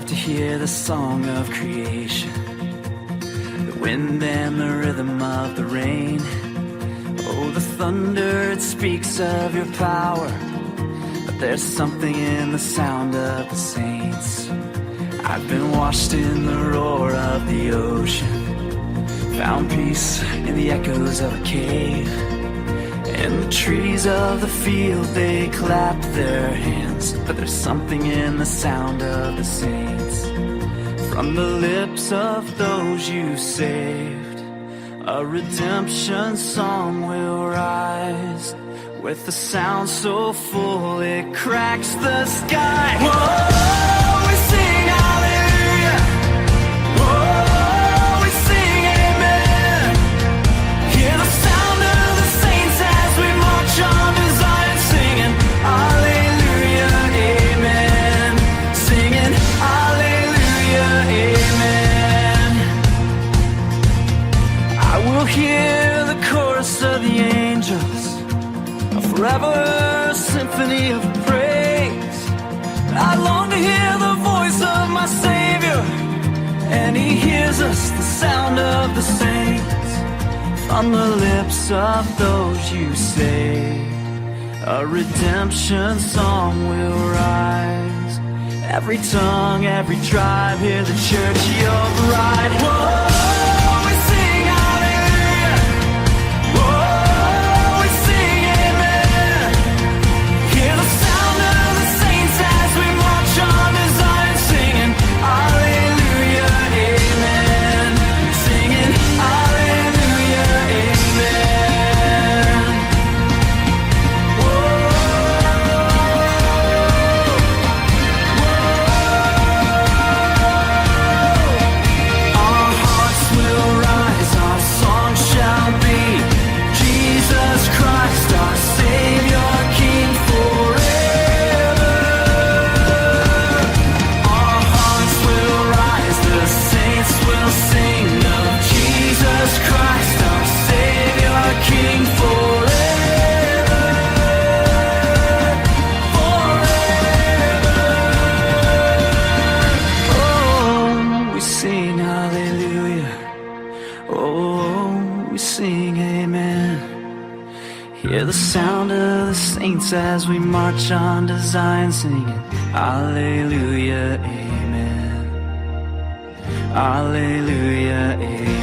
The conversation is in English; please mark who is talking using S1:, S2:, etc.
S1: to hear the song of creation, the wind and the rhythm of the rain. Oh, the thunder, it speaks of your power, but there's something in the sound of the saints. I've been washed in the roar of the ocean, found peace in the echoes of a cave. And the trees of the field, they clap their hands, but there's something in the sound of the saints. From the lips of those you saved, a redemption song will rise, with a sound so full it cracks the sky. Whoa, we sing hallelujah. Whoa, we sing amen. Hear the sound of the saints as we march on to Zion, singing hallelujah, amen. Singing hallelujah, amen. I will hear the chorus of the angels, a forever symphony of praise. I long to hear the voice of my Savior, and He hears us, the sound of the saints. From the lips of those you saved, a redemption song will rise. Every tongue, every tribe, hear the church, your bride. Whoa, we sing hallelujah. Whoa, we sing amen. Hear the sound of the saints as we march on to Zion, singing hallelujah, amen. Singing hallelujah, amen. Whoa, our hearts will rise, our song shall be Jesus Christ, our Savior, King forever. Our hearts will rise, the saints will sing of Jesus Christ, our Savior, King forever. Forever. Oh, we sing hallelujah. Oh, we sing amen. Hear the sound of the saints as we march on to Zion, singing hallelujah, amen. Hallelujah, amen.